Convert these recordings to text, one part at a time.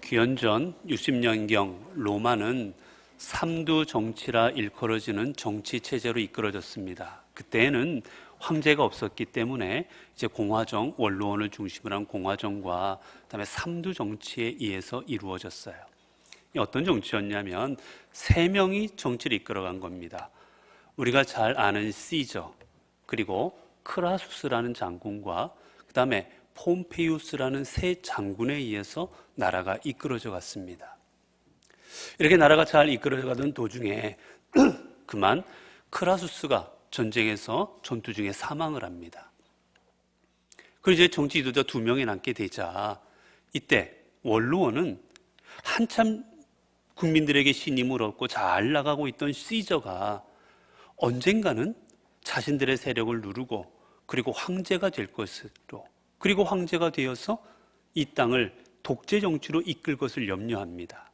기원전 60년경 로마는 삼두 정치라 일컬어지는 정치 체제로 이끌어졌습니다. 그때는 황제가 없었기 때문에 이제 공화정, 원로원을 중심으로 한 공화정과 그다음에 삼두 정치에 의해서 이루어졌어요. 어떤 정치였냐면 세 명이 정치를 이끌어간 겁니다. 우리가 잘 아는 시저, 그리고 크라수스라는 장군과 그다음에 폼페이우스라는 세 장군에 의해서 나라가 이끌어져 갔습니다. 이렇게 나라가 잘 이끌어져 가던 도중에 그만 크라수스가 전쟁에서 전투 중에 사망을 합니다. 그리고 이제 정치 지도자 두 명이 남게 되자 이때 원로원은 한참 국민들에게 신임을 얻고 잘 나가고 있던 시저가 언젠가는 자신들의 세력을 누르고 그리고 황제가 될 것으로, 그리고 황제가 되어서 이 땅을 독재 정치로 이끌 것을 염려합니다.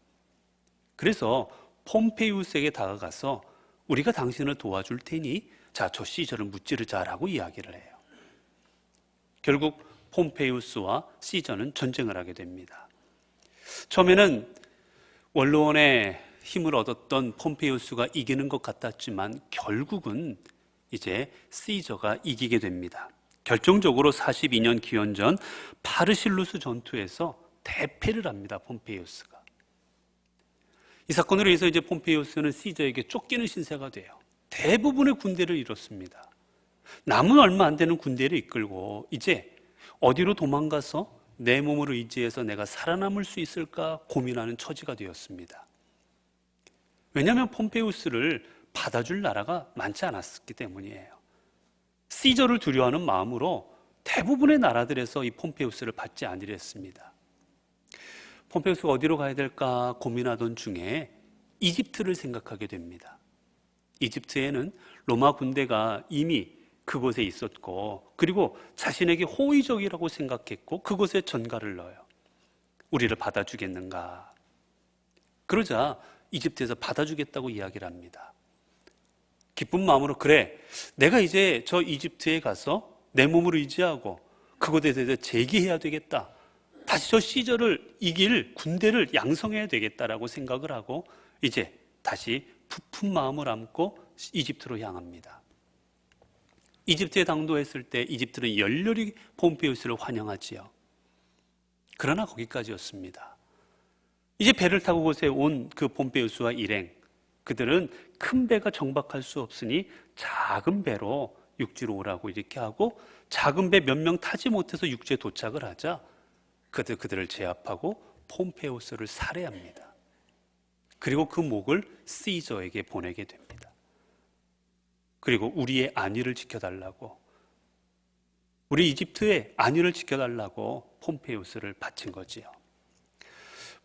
그래서 폼페이우스에게 다가가서 우리가 당신을 도와줄 테니 자, 저 시저를 무찌르자라고 이야기를 해요. 결국 폼페이우스와 시저는 전쟁을 하게 됩니다. 처음에는 원로원의 힘을 얻었던 폼페이우스가 이기는 것 같았지만 결국은 이제 시저가 이기게 됩니다. 결정적으로 42년 기원전 파르실루스 전투에서 대패를 합니다. 폼페이우스가. 이 사건으로 인해서 이제 폼페이우스는 시저에게 쫓기는 신세가 돼요. 대부분의 군대를 잃었습니다. 남은 얼마 안 되는 군대를 이끌고 이제 어디로 도망가서 내 몸을 의지해서 내가 살아남을 수 있을까 고민하는 처지가 되었습니다. 왜냐하면 폼페이우스를 받아줄 나라가 많지 않았기 때문이에요. 시저를 두려워하는 마음으로 대부분의 나라들에서 이 폼페이우스를 받지 않으려 했습니다. 폼페이우스가 어디로 가야 될까 고민하던 중에 이집트를 생각하게 됩니다. 이집트에는 로마 군대가 이미 그곳에 있었고 그리고 자신에게 호의적이라고 생각했고 그곳에 전가를 넣어요. 우리를 받아주겠는가? 그러자 이집트에서 받아주겠다고 이야기를 합니다. 기쁜 마음으로 그래, 내가 이제 저 이집트에 가서 내 몸을 의지하고 그곳에 대해서 재기해야 되겠다. 다시 저 시저를 이길 군대를 양성해야 되겠다라고 생각을 하고 이제 다시 부푼 마음을 안고 이집트로 향합니다. 이집트에 당도했을 때 이집트는 열렬히 폼페이우스를 환영하지요. 그러나 거기까지였습니다. 이제 배를 타고 그곳에 온 그 폼페이우스와 일행, 그들은 큰 배가 정박할 수 없으니 작은 배로 육지로 오라고 이렇게 하고 작은 배 몇 명 타지 못해서 육지에 도착을 하자 그들을 제압하고 폼페이우스를 살해합니다. 그리고 그 목을 시저에게 보내게 됩니다. 그리고 우리의 안위를 지켜달라고, 우리 이집트의 안위를 지켜달라고 폼페이우스를 바친 거지요.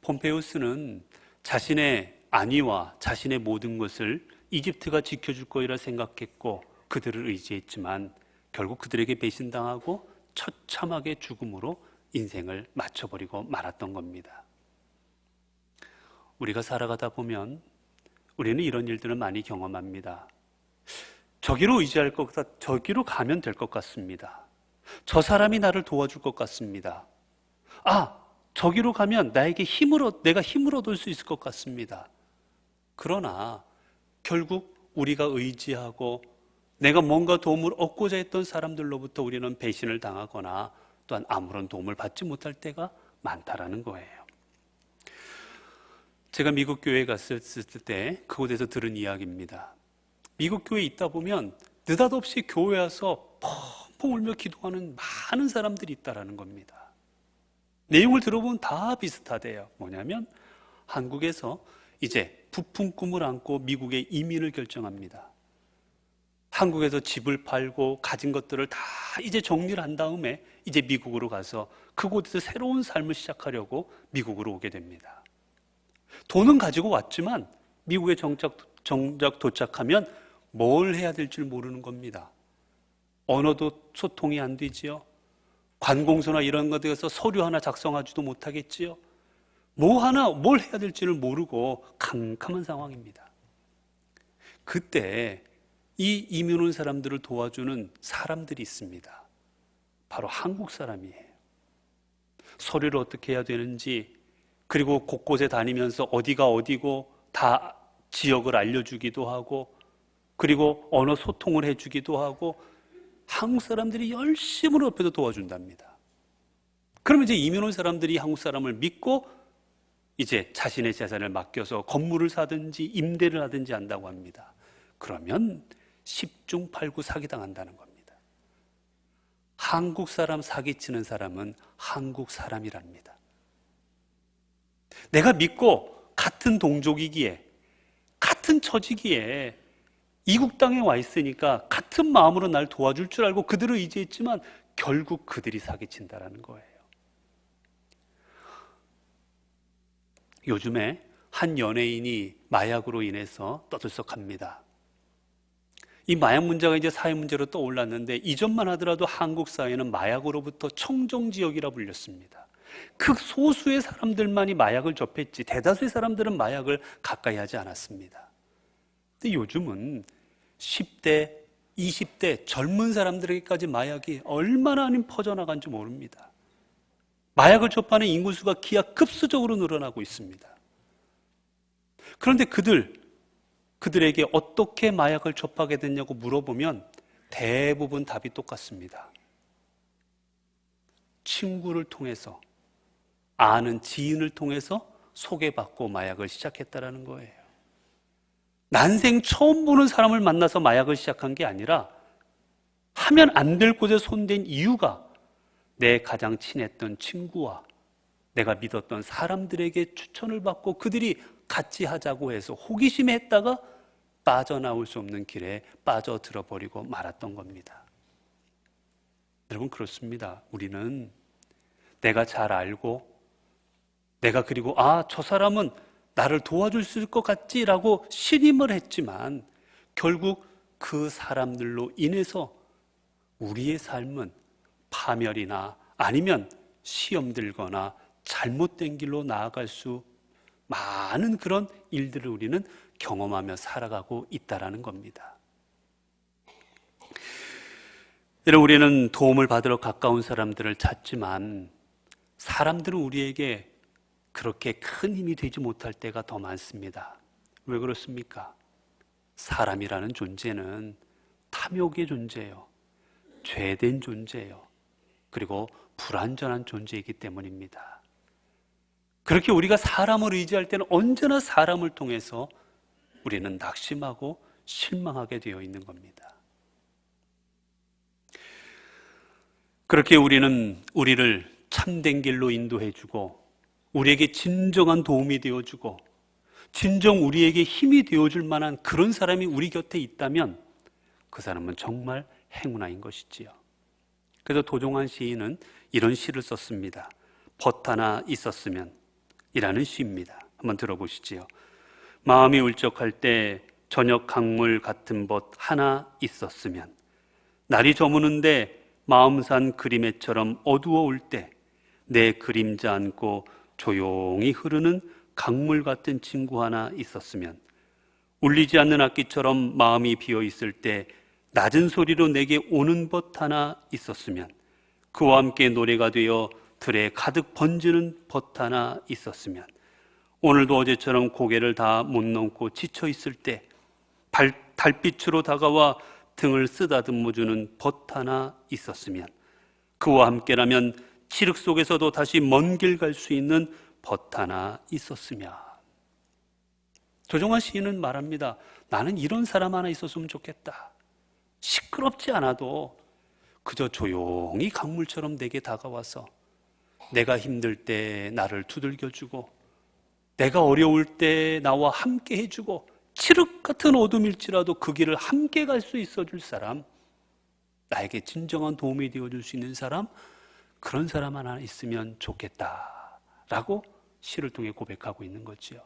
폼페이우스는 자신의 안위와 자신의 모든 것을 이집트가 지켜줄 거리라 생각했고 그들을 의지했지만 결국 그들에게 배신당하고 처참하게 죽음으로 인생을 마쳐버리고 말았던 겁니다. 우리가 살아가다 보면 우리는 이런 일들을 많이 경험합니다. 저기로 의지할 것 같아, 저기로 가면 될 것 같습니다. 저 사람이 나를 도와줄 것 같습니다. 저기로 가면 내가 힘을 얻을 수 있을 것 같습니다. 그러나 결국 우리가 의지하고 내가 뭔가 도움을 얻고자 했던 사람들로부터 우리는 배신을 당하거나 또한 아무런 도움을 받지 못할 때가 많다라는 거예요. 제가 미국 교회에 갔을 때 그곳에서 들은 이야기입니다. 미국 교회에 있다 보면 느닷없이 교회 와서 펑펑 울며 기도하는 많은 사람들이 있다라는 겁니다. 내용을 들어보면 다 비슷하대요. 뭐냐면 한국에서 이제 부푼 꿈을 안고 미국에 이민을 결정합니다. 한국에서 집을 팔고 가진 것들을 다 이제 정리를 한 다음에 이제 미국으로 가서 그곳에서 새로운 삶을 시작하려고 미국으로 오게 됩니다. 돈은 가지고 왔지만 미국에 정작 도착하면 뭘 해야 될지 모르는 겁니다. 언어도 소통이 안 되지요. 관공서나 이런 것들에서 서류 하나 작성하지도 못하겠지요. 뭘 해야 될지를 모르고 캄캄한 상황입니다. 그때 이 이민 온 사람들을 도와주는 사람들이 있습니다. 바로 한국 사람이에요. 서류를 어떻게 해야 되는지, 그리고 곳곳에 다니면서 어디가 어디고 다 지역을 알려주기도 하고, 그리고 언어 소통을 해주기도 하고, 한국 사람들이 열심히 옆에서 도와준답니다. 그러면 이제 이민 온 사람들이 한국 사람을 믿고 이제 자신의 재산을 맡겨서 건물을 사든지 임대를 하든지 한다고 합니다. 그러면 10중 8구 사기당한다는 겁니다. 한국 사람 사기치는 사람은 한국 사람이랍니다. 내가 믿고 같은 동족이기에, 같은 처지기에 이국 땅에 와 있으니까 같은 마음으로 날 도와줄 줄 알고 그들을 의지했지만 결국 그들이 사기친다라는 거예요. 요즘에 한 연예인이 마약으로 인해서 떠들썩합니다. 이 마약 문제가 이제 사회 문제로 떠올랐는데, 이전만 하더라도 한국 사회는 마약으로부터 청정지역이라 불렸습니다. 극소수의 사람들만이 마약을 접했지 대다수의 사람들은 마약을 가까이 하지 않았습니다. 근데 요즘은 10대, 20대 젊은 사람들에게까지 마약이 얼마나 퍼져나간지 모릅니다. 마약을 접하는 인구수가 기하급수적으로 늘어나고 있습니다. 그런데 그들에게 어떻게 마약을 접하게 됐냐고 물어보면 대부분 답이 똑같습니다. 친구를 통해서, 아는 지인을 통해서 소개받고 마약을 시작했다라는 거예요. 난생 처음 보는 사람을 만나서 마약을 시작한 게 아니라 하면 안 될 곳에 손댄 이유가 내 가장 친했던 친구와 내가 믿었던 사람들에게 추천을 받고 그들이 같이 하자고 해서 호기심에 했다가 빠져나올 수 없는 길에 빠져들어 버리고 말았던 겁니다. 여러분, 그렇습니다. 우리는 내가 잘 알고 내가 그리고 저 사람은 나를 도와줄 수 있을 것 같지라고 신임을 했지만 결국 그 사람들로 인해서 우리의 삶은 파멸이나 아니면 시험 들거나 잘못된 길로 나아갈 수 많은 그런 일들을 우리는 경험하며 살아가고 있다라는 겁니다. 여러분, 우리는 도움을 받으러 가까운 사람들을 찾지만 사람들은 우리에게 그렇게 큰 힘이 되지 못할 때가 더 많습니다. 왜 그렇습니까? 사람이라는 존재는 탐욕의 존재예요. 죄된 존재예요. 그리고 불완전한 존재이기 때문입니다. 그렇게 우리가 사람을 의지할 때는 언제나 사람을 통해서 우리는 낙심하고 실망하게 되어 있는 겁니다. 그렇게 우리는 우리를 참된 길로 인도해주고 우리에게 진정한 도움이 되어주고 진정 우리에게 힘이 되어줄 만한 그런 사람이 우리 곁에 있다면 그 사람은 정말 행운아인 것이지요. 그래서 도종환 시인은 이런 시를 썼습니다. 벗 하나 있었으면 이라는 시입니다. 한번 들어보시지요. 마음이 울적할 때 저녁 강물 같은 벗 하나 있었으면, 날이 저무는데 마음산 그림애처럼 어두워 올 때 내 그림자 안고 조용히 흐르는 강물 같은 친구 하나 있었으면, 울리지 않는 악기처럼 마음이 비어 있을 때 낮은 소리로 내게 오는 벗 하나 있었으면, 그와 함께 노래가 되어 들에 가득 번지는 벗 하나 있었으면, 오늘도 어제처럼 고개를 다 못 넘고 지쳐 있을 때 달빛으로 다가와 등을 쓰다듬어주는 벗 하나 있었으면, 그와 함께라면 칠흑 속에서도 다시 먼 길 갈 수 있는 벗 하나 있었으면. 조정환 시인은 말합니다. 나는 이런 사람 하나 있었으면 좋겠다. 시끄럽지 않아도 그저 조용히 강물처럼 내게 다가와서 내가 힘들 때 나를 두들겨주고 내가 어려울 때 나와 함께 해주고 칠흑 같은 어둠일지라도 그 길을 함께 갈 수 있어줄 사람, 나에게 진정한 도움이 되어줄 수 있는 사람, 그런 사람 하나 있으면 좋겠다라고 시를 통해 고백하고 있는 거지요.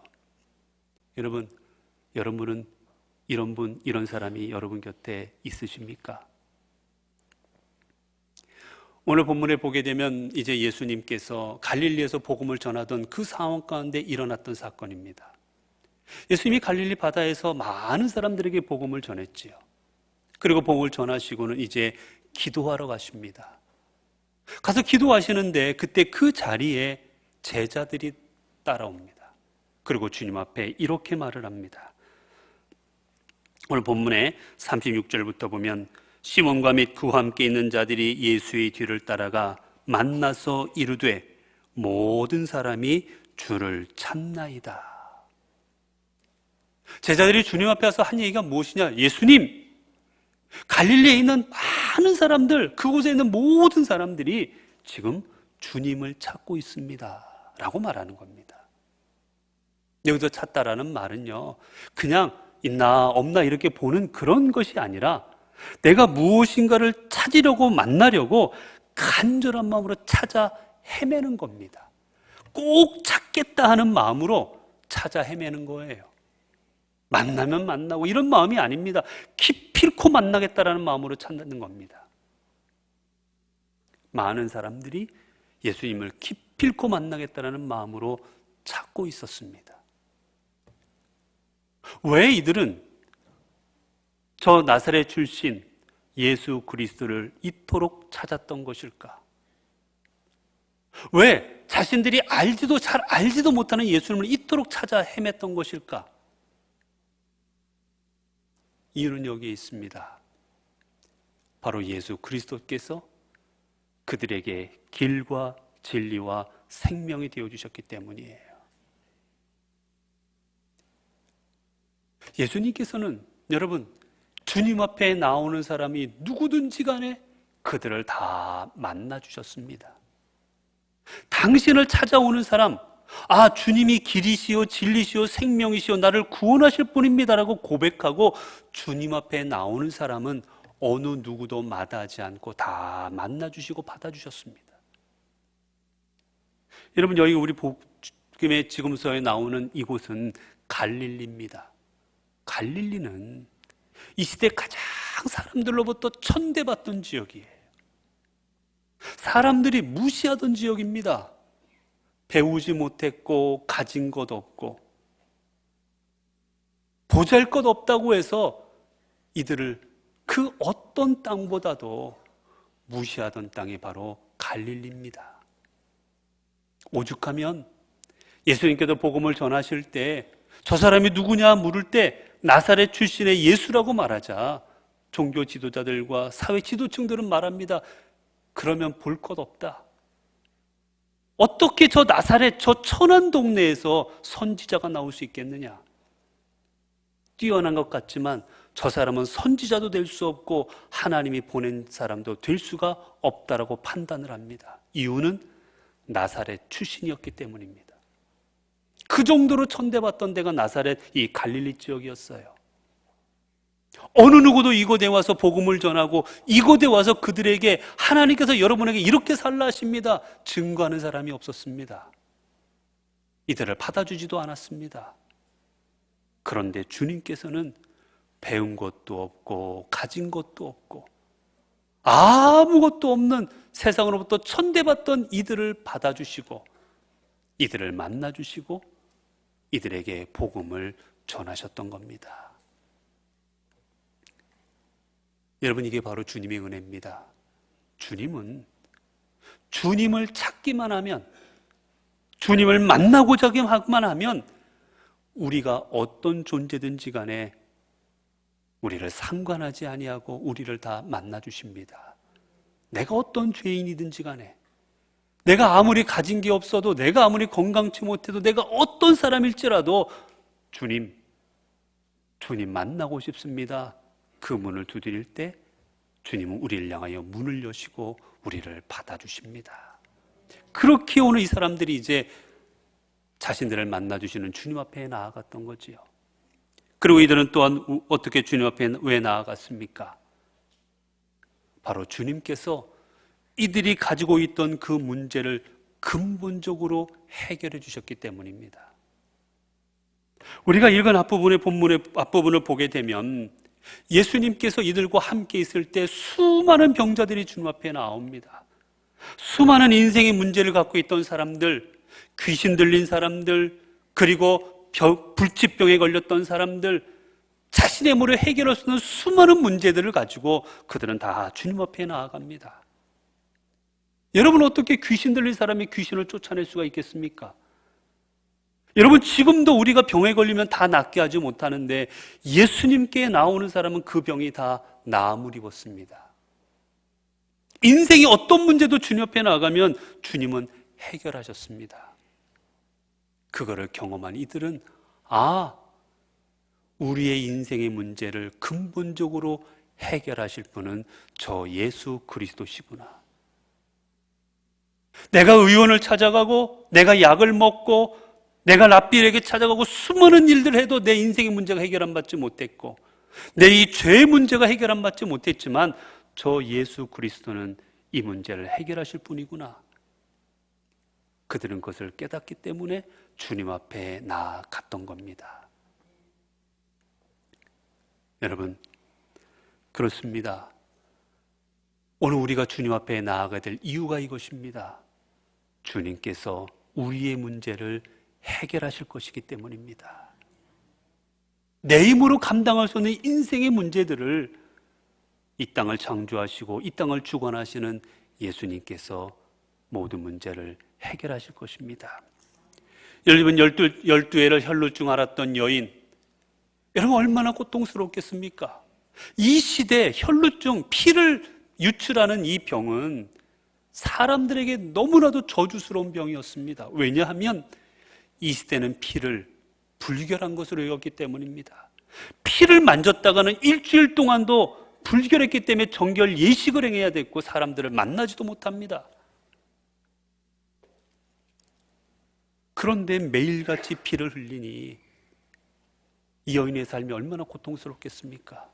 여러분은 이런 사람이 여러분 곁에 있으십니까? 오늘 본문에 보게 되면 이제 예수님께서 갈릴리에서 복음을 전하던 그 상황 가운데 일어났던 사건입니다. 예수님이 갈릴리 바다에서 많은 사람들에게 복음을 전했지요. 그리고 복음을 전하시고는 이제 기도하러 가십니다. 가서 기도하시는데 그때 그 자리에 제자들이 따라옵니다. 그리고 주님 앞에 이렇게 말을 합니다. 오늘 본문의 36절부터 보면 시몬과 및 그와 함께 있는 자들이 예수의 뒤를 따라가 만나서 이르되 모든 사람이 주를 찾나이다. 제자들이 주님 앞에 와서 한 얘기가 무엇이냐? 예수님, 갈릴리에 있는 많은 사람들, 그곳에 있는 모든 사람들이 지금 주님을 찾고 있습니다 라고 말하는 겁니다. 여기서 찾다라는 말은요, 그냥 있나 없나 이렇게 보는 그런 것이 아니라 내가 무엇인가를 찾으려고, 만나려고 간절한 마음으로 찾아 헤매는 겁니다. 꼭 찾겠다 하는 마음으로 찾아 헤매는 거예요. 만나면 만나고 이런 마음이 아닙니다. 기필코 만나겠다라는 마음으로 찾는 겁니다. 많은 사람들이 예수님을 기필코 만나겠다라는 마음으로 찾고 있었습니다. 왜 이들은 저 나사렛 출신 예수 그리스도를 이토록 찾았던 것일까? 왜 자신들이 잘 알지도 못하는 예수님을 이토록 찾아 헤맸던 것일까? 이유는 여기에 있습니다. 바로 예수 그리스도께서 그들에게 길과 진리와 생명이 되어주셨기 때문이에요. 예수님께서는 여러분, 주님 앞에 나오는 사람이 누구든지 간에 그들을 다 만나주셨습니다. 당신을 찾아오는 사람, 주님이 길이시요 진리시요 생명이시요 나를 구원하실 분입니다라고 고백하고 주님 앞에 나오는 사람은 어느 누구도 마다하지 않고 다 만나주시고 받아주셨습니다. 여러분, 여기 우리 복음의 지금서에 나오는 이곳은 갈릴리입니다. 갈릴리는 이 시대 가장 사람들로부터 천대받던 지역이에요. 사람들이 무시하던 지역입니다. 배우지 못했고 가진 것 없고 보잘것 없다고 해서 이들을 그 어떤 땅보다도 무시하던 땅이 바로 갈릴리입니다. 오죽하면 예수님께서 복음을 전하실 때 저 사람이 누구냐 물을 때 나사렛 출신의 예수라고 말하자 종교 지도자들과 사회 지도층들은 말합니다. 그러면 볼 것 없다. 어떻게 저 나사렛 저 천한 동네에서 선지자가 나올 수 있겠느냐? 뛰어난 것 같지만 저 사람은 선지자도 될 수 없고 하나님이 보낸 사람도 될 수가 없다라고 판단을 합니다. 이유는 나사렛 출신이었기 때문입니다. 그 정도로 천대받던 데가 나사렛 이 갈릴리 지역이었어요. 어느 누구도 이곳에 와서 복음을 전하고 이곳에 와서 그들에게 하나님께서 여러분에게 이렇게 살라 하십니다 증거하는 사람이 없었습니다. 이들을 받아주지도 않았습니다. 그런데 주님께서는 배운 것도 없고 가진 것도 없고 아무것도 없는 세상으로부터 천대받던 이들을 받아주시고 이들을 만나주시고 이들에게 복음을 전하셨던 겁니다. 여러분, 이게 바로 주님의 은혜입니다. 주님은 주님을 찾기만 하면, 주님을 만나고자 하기만 하면 우리가 어떤 존재든지 간에 우리를 상관하지 아니하고 우리를 다 만나주십니다. 내가 어떤 죄인이든지 간에, 내가 아무리 가진 게 없어도, 내가 아무리 건강치 못해도, 내가 어떤 사람일지라도 주님 만나고 싶습니다. 그 문을 두드릴 때 주님은 우리를 향하여 문을 여시고 우리를 받아주십니다. 그렇게 오늘 이 사람들이 이제 자신들을 만나주시는 주님 앞에 나아갔던 거지요. 그리고 이들은 또한 어떻게 주님 앞에 왜 나아갔습니까? 바로 주님께서 이들이 가지고 있던 그 문제를 근본적으로 해결해 주셨기 때문입니다. 우리가 읽은 본문의 앞부분을 보게 되면 예수님께서 이들과 함께 있을 때 수많은 병자들이 주님 앞에 나옵니다. 수많은 인생의 문제를 갖고 있던 사람들, 귀신 들린 사람들, 그리고 불치병에 걸렸던 사람들, 자신의 몸을 해결할 수 있는 수많은 문제들을 가지고 그들은 다 주님 앞에 나아갑니다. 여러분, 어떻게 귀신 들린 사람이 귀신을 쫓아낼 수가 있겠습니까? 여러분, 지금도 우리가 병에 걸리면 다 낫게 하지 못하는데 예수님께 나오는 사람은 그 병이 다 나음을 입었습니다. 인생이 어떤 문제도 주님 앞에 나가면 주님은 해결하셨습니다. 그거를 경험한 이들은 우리의 인생의 문제를 근본적으로 해결하실 분은 저 예수 그리스도시구나. 내가 의원을 찾아가고 내가 약을 먹고 내가 랍비에게 찾아가고 수많은 일들을 해도 내 인생의 문제가 해결 안 받지 못했고 내 이 죄의 문제가 해결 안 받지 못했지만 저 예수 그리스도는 이 문제를 해결하실 분이구나. 그들은 그것을 깨닫기 때문에 주님 앞에 나아갔던 겁니다. 여러분, 그렇습니다. 오늘 우리가 주님 앞에 나아가야 될 이유가 이것입니다. 주님께서 우리의 문제를 해결하실 것이기 때문입니다. 내 힘으로 감당할 수 없는 인생의 문제들을 이 땅을 창조하시고 이 땅을 주관하시는 예수님께서 모든 문제를 해결하실 것입니다. 여러분, 12해를 혈루증 앓았던 여인, 여러분 얼마나 고통스럽겠습니까? 이 시대 혈루증, 피를 유출하는 이 병은 사람들에게 너무나도 저주스러운 병이었습니다. 왜냐하면 이 시대는 피를 불결한 것으로 여겼기 때문입니다. 피를 만졌다가는 일주일 동안도 불결했기 때문에 정결 예식을 행해야 됐고 사람들을 만나지도 못합니다. 그런데 매일같이 피를 흘리니 이 여인의 삶이 얼마나 고통스럽겠습니까?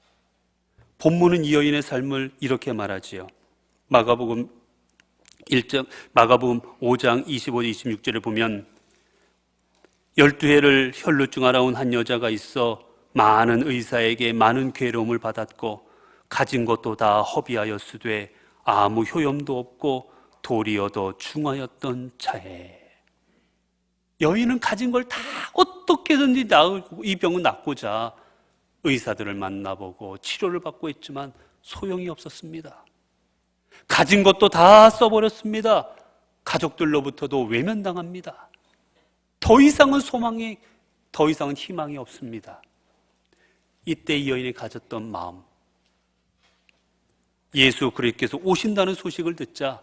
본문은 이 여인의 삶을 이렇게 말하지요. 마가복음 5장 25, 26절에 보면 12해를 혈루증 앓아온 한 여자가 있어 많은 의사에게 많은 괴로움을 받았고 가진 것도 다 허비하였으되 아무 효염도 없고 도리어 더 중하였던 차에 여인은 가진 걸 다 어떻게든지 이 병은 낫고자 의사들을 만나보고 치료를 받고 있지만 소용이 없었습니다. 가진 것도 다 써버렸습니다. 가족들로부터도 외면당합니다. 더 이상은 희망이 없습니다. 이때 이 여인이 가졌던 마음, 예수 그리스도께서 오신다는 소식을 듣자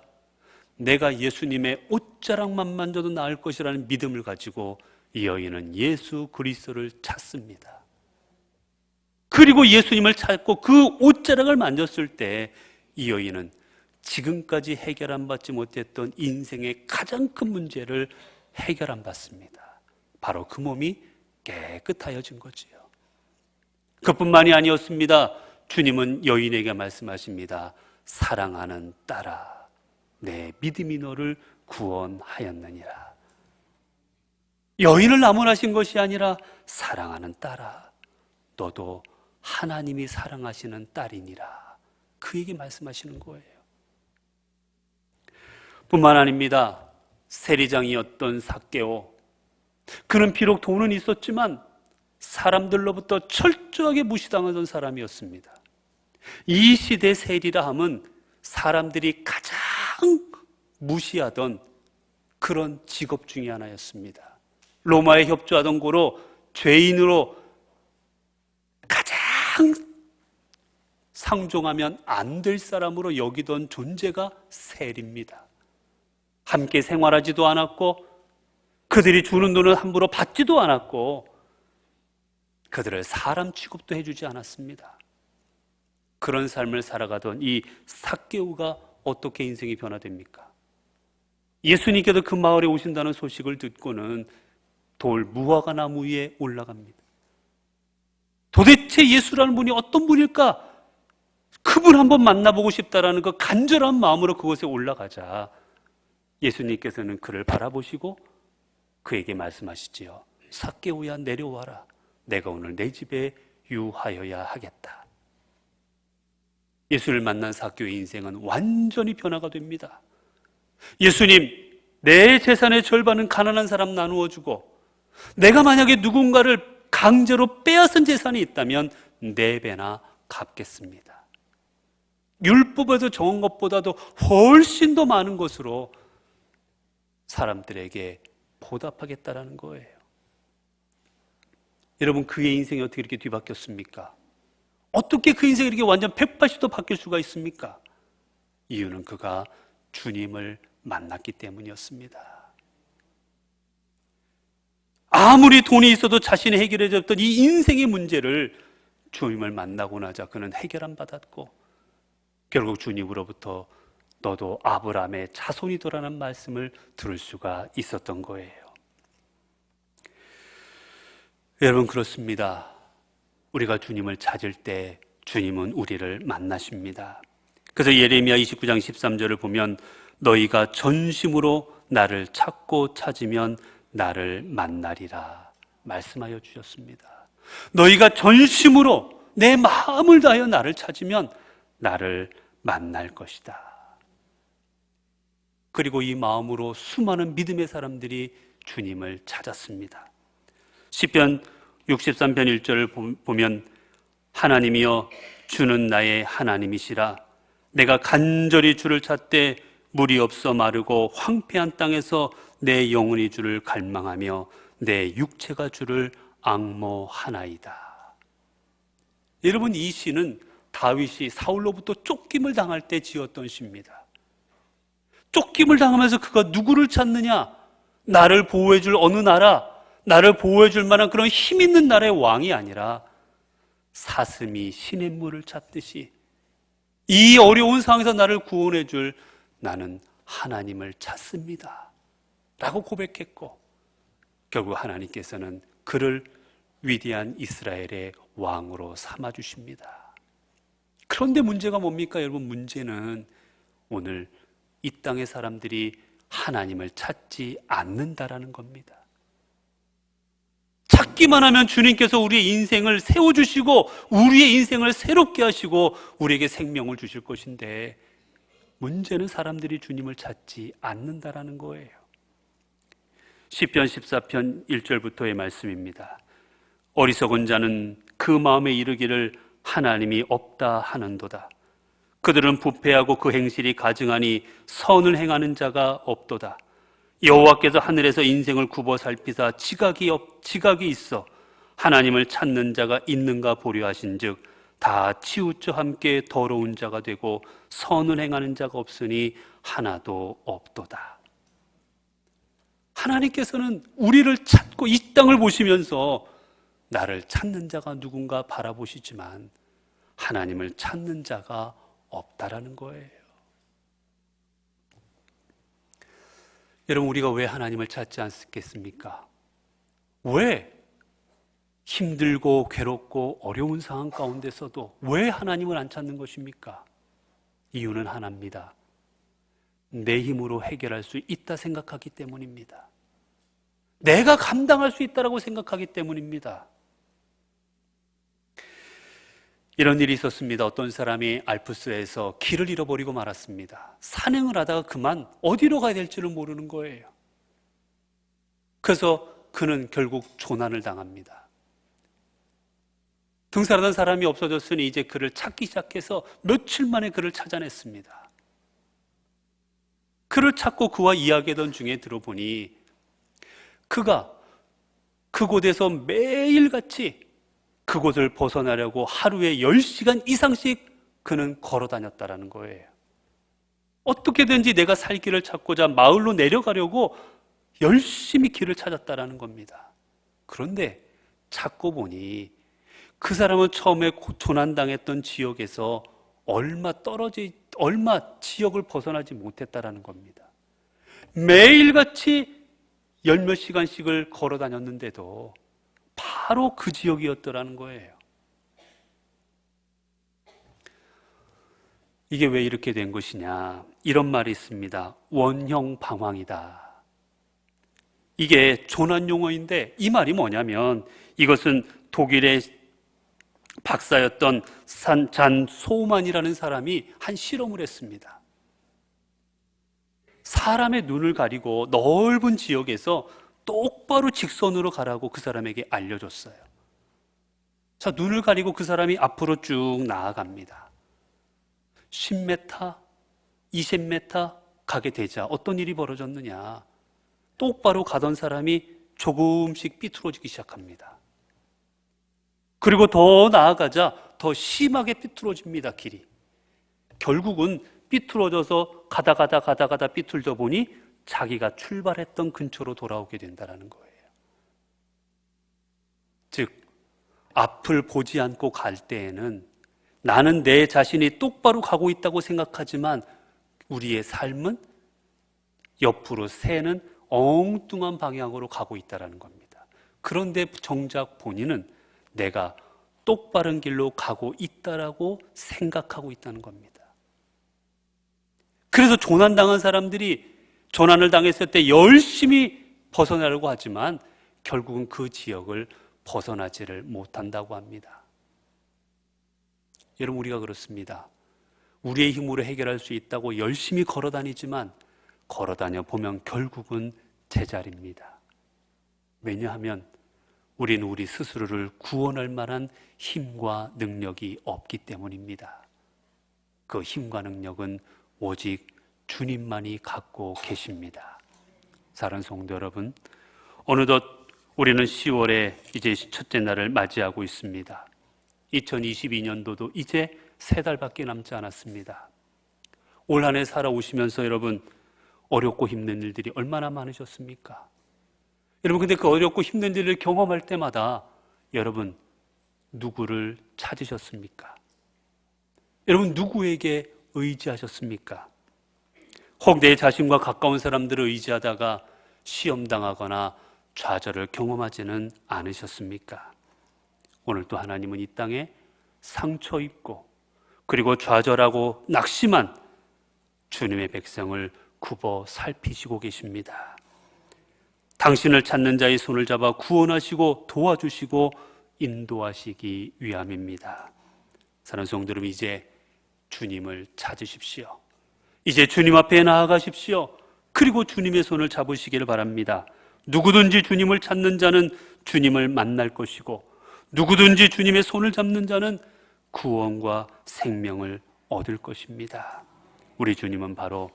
내가 예수님의 옷자락만 만져도 나을 것이라는 믿음을 가지고 이 여인은 예수 그리스도를 찾습니다. 그리고 예수님을 찾고 그 옷자락을 만졌을 때 이 여인은 지금까지 해결 안 받지 못했던 인생의 가장 큰 문제를 해결 안 받습니다. 바로 그 몸이 깨끗하여진 거지요. 그뿐만이 아니었습니다. 주님은 여인에게 말씀하십니다. 사랑하는 딸아, 내 믿음이 너를 구원하였느니라. 여인을 나무라신 것이 아니라 사랑하는 딸아, 너도 하나님이 사랑하시는 딸이니라. 그에게 말씀하시는 거예요. 뿐만 아닙니다. 세리장이었던 삭개오, 그는 비록 돈은 있었지만 사람들로부터 철저하게 무시당하던 사람이었습니다. 이 시대 세리라 함은 사람들이 가장 무시하던 그런 직업 중에 하나였습니다. 로마에 협조하던 고로 죄인으로 가장 상종하면 안 될 사람으로 여기던 존재가 세리입니다. 함께 생활하지도 않았고 그들이 주는 돈을 함부로 받지도 않았고 그들을 사람 취급도 해주지 않았습니다. 그런 삶을 살아가던 이 삭개오가 어떻게 인생이 변화됩니까? 예수님께서 그 마을에 오신다는 소식을 듣고는 돌 무화과 나무 위에 올라갑니다. 도대체 예수라는 분이 어떤 분일까? 그분 한번 만나보고 싶다라는 그 간절한 마음으로 그곳에 올라가자 예수님께서는 그를 바라보시고 그에게 말씀하시지요. 삭개오야, 내려와라. 내가 오늘 내 집에 유하여야 하겠다. 예수를 만난 삭개오의 인생은 완전히 변화가 됩니다. 예수님, 내 재산의 절반은 가난한 사람 나누어 주고 내가 만약에 누군가를 강제로 빼앗은 재산이 있다면 4배나 갚겠습니다. 율법에서 정한 것보다도 훨씬 더 많은 것으로 사람들에게 보답하겠다라는 거예요. 여러분, 그의 인생이 어떻게 이렇게 뒤바뀌었습니까? 어떻게 그 인생이 이렇게 완전 180도 바뀔 수가 있습니까? 이유는 그가 주님을 만났기 때문이었습니다. 아무리 돈이 있어도 자신이 해결해줬던 이 인생의 문제를 주님을 만나고 나자 그는 해결 안 받았고, 결국 주님으로부터 너도 아브라함의 자손이더라는 말씀을 들을 수가 있었던 거예요. 여러분, 그렇습니다. 우리가 주님을 찾을 때 주님은 우리를 만나십니다. 그래서 예레미야 29장 13절을 보면 너희가 전심으로 나를 찾고 찾으면 나를 만나리라 말씀하여 주셨습니다. 너희가 전심으로 내 마음을 다하여 나를 찾으면 나를 만날 것이다. 그리고 이 마음으로 수많은 믿음의 사람들이 주님을 찾았습니다. 시편 63편 1절을 보면 하나님이여 주는 나의 하나님이시라. 내가 간절히 주를 찾되 물이 없어 마르고 황폐한 땅에서 내 영혼이 주를 갈망하며 내 육체가 주를 앙모하나이다. 여러분, 이 시는 다윗이 사울로부터 쫓김을 당할 때 지었던 시입니다. 쫓김을 당하면서 그가 누구를 찾느냐? 나를 보호해줄 어느 나라, 나를 보호해줄 만한 그런 힘 있는 나라의 왕이 아니라 사슴이 시냇물을 찾듯이 이 어려운 상황에서 나를 구원해줄 나는 하나님을 찾습니다 라고 고백했고, 결국 하나님께서는 그를 위대한 이스라엘의 왕으로 삼아주십니다. 그런데 문제가 뭡니까? 여러분, 문제는 오늘 이 땅의 사람들이 하나님을 찾지 않는다라는 겁니다. 찾기만 하면 주님께서 우리의 인생을 세워주시고 우리의 인생을 새롭게 하시고 우리에게 생명을 주실 것인데, 문제는 사람들이 주님을 찾지 않는다라는 거예요. 시편 14편 1절부터의 말씀입니다. 어리석은 자는 그 마음에 이르기를 하나님이 없다 하는도다. 그들은 부패하고 그 행실이 가증하니 선을 행하는 자가 없도다. 여호와께서 하늘에서 인생을 굽어 살피사 지각이 있어 하나님을 찾는 자가 있는가 보려 하신즉 다 치우쳐 함께 더러운 자가 되고 선을 행하는 자가 없으니 하나도 없도다. 하나님께서는 우리를 찾고 이 땅을 보시면서 나를 찾는 자가 누군가 바라보시지만 하나님을 찾는 자가 없다라는 거예요. 여러분, 우리가 왜 하나님을 찾지 않겠습니까? 왜 힘들고 괴롭고 어려운 상황 가운데서도 왜 하나님을 안 찾는 것입니까? 이유는 하나입니다. 내 힘으로 해결할 수 있다 생각하기 때문입니다. 내가 감당할 수 있다고 생각하기 때문입니다. 이런 일이 있었습니다. 어떤 사람이 알프스에서 길을 잃어버리고 말았습니다. 산행을 하다가 그만 어디로 가야 될지를 모르는 거예요. 그래서 그는 결국 조난을 당합니다. 등산하던 사람이 없어졌으니 이제 그를 찾기 시작해서 며칠 만에 그를 찾아냈습니다. 그를 찾고 그와 이야기하던 중에 들어보니 그가 그곳에서 매일같이 그곳을 벗어나려고 하루에 10시간 이상씩 그는 걸어 다녔다라는 거예요. 어떻게든지 내가 살 길을 찾고자 마을로 내려가려고 열심히 길을 찾았다라는 겁니다. 그런데 찾고 보니 그 사람은 처음에 조난당했던 지역에서 얼마 지역을 벗어나지 못했다라는 겁니다. 매일같이 10몇 시간씩을 걸어 다녔는데도 바로 그 지역이었더라는 거예요. 이게 왜 이렇게 된 것이냐? 이런 말이 있습니다. 원형 방황이다. 이게 조난 용어인데 이 말이 뭐냐면 이것은 독일의 박사였던 잔 소우만이라는 사람이 한 실험을 했습니다. 사람의 눈을 가리고 넓은 지역에서 똑바로 직선으로 가라고 그 사람에게 알려줬어요. 자, 눈을 가리고 그 사람이 앞으로 쭉 나아갑니다. 10m, 20m 가게 되자 어떤 일이 벌어졌느냐? 똑바로 가던 사람이 조금씩 삐뚤어지기 시작합니다. 그리고 더 나아가자 더 심하게 삐뚤어집니다. 길이. 결국은 삐뚤어져서 가다 삐뚤져 보니 자기가 출발했던 근처로 돌아오게 된다는 거예요. 즉 앞을 보지 않고 갈 때에는 나는 내 자신이 똑바로 가고 있다고 생각하지만 우리의 삶은 옆으로 새는 엉뚱한 방향으로 가고 있다는 겁니다. 그런데 정작 본인은 내가 똑바른 길로 가고 있다라고 생각하고 있다는 겁니다. 그래서 조난당한 사람들이 조난을 당했을 때 열심히 벗어나려고 하지만 결국은 그 지역을 벗어나지를 못한다고 합니다. 여러분, 우리가 그렇습니다. 우리의 힘으로 해결할 수 있다고 열심히 걸어다니지만 걸어다녀 보면 결국은 제자리입니다. 왜냐하면 우리는 우리 스스로를 구원할 만한 힘과 능력이 없기 때문입니다. 그 힘과 능력은 오직 주님만이 갖고 계십니다. 사랑하는 성도 여러분, 어느덧 우리는 10월에 이제 첫째 날을 맞이하고 있습니다. 2022년도도 이제 3달밖에 남지 않았습니다. 올 한 해 살아오시면서 여러분 어렵고 힘든 일들이 얼마나 많으셨습니까? 여러분, 근데 그 어렵고 힘든 일을 경험할 때마다 여러분 누구를 찾으셨습니까? 여러분 누구에게 의지하셨습니까? 혹 내 자신과 가까운 사람들을 의지하다가 시험당하거나 좌절을 경험하지는 않으셨습니까? 오늘 또 하나님은 이 땅에 상처 입고 그리고 좌절하고 낙심한 주님의 백성을 굽어 살피시고 계십니다. 당신을 찾는 자의 손을 잡아 구원하시고 도와주시고 인도하시기 위함입니다. 사랑하는 성도 여러분, 이제 주님을 찾으십시오. 이제 주님 앞에 나아가십시오. 그리고 주님의 손을 잡으시기를 바랍니다. 누구든지 주님을 찾는 자는 주님을 만날 것이고 누구든지 주님의 손을 잡는 자는 구원과 생명을 얻을 것입니다. 우리 주님은 바로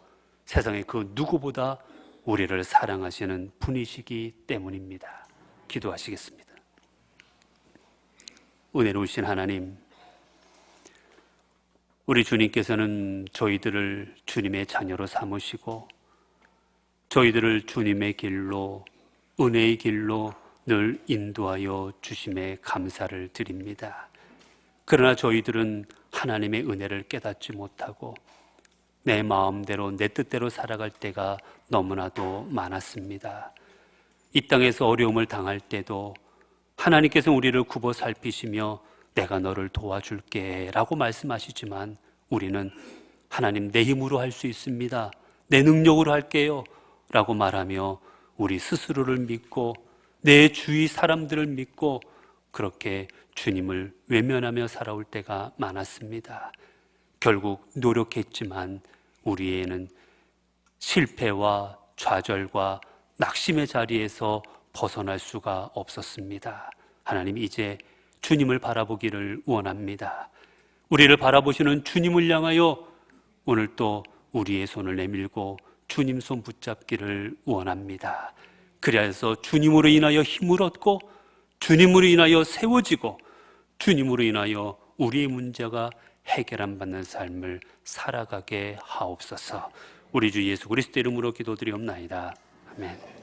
세상의 그 누구보다 우리를 사랑하시는 분이시기 때문입니다. 기도하시겠습니다. 은혜로우신 하나님, 우리 주님께서는 저희들을 주님의 자녀로 삼으시고 저희들을 주님의 길로, 은혜의 길로 늘 인도하여 주심에 감사를 드립니다. 그러나 저희들은 하나님의 은혜를 깨닫지 못하고 내 마음대로 내 뜻대로 살아갈 때가 너무나도 많았습니다. 이 땅에서 어려움을 당할 때도 하나님께서 우리를 굽어 살피시며 내가 너를 도와줄게 라고 말씀하시지만 우리는 하나님 내 힘으로 할 수 있습니다, 내 능력으로 할게요 라고 말하며 우리 스스로를 믿고 내 주위 사람들을 믿고 그렇게 주님을 외면하며 살아올 때가 많았습니다. 결국 노력했지만 우리에는 실패와 좌절과 낙심의 자리에서 벗어날 수가 없었습니다. 하나님, 이제 주님을 바라보기를 원합니다. 우리를 바라보시는 주님을 향하여 오늘 또 우리의 손을 내밀고 주님 손 붙잡기를 원합니다. 그래서 주님으로 인하여 힘을 얻고 주님으로 인하여 세워지고 주님으로 인하여 우리의 문제가 해결함 받는 삶을 살아가게 하옵소서. 우리 주 예수 그리스도 이름으로 기도드리옵나이다. 아멘.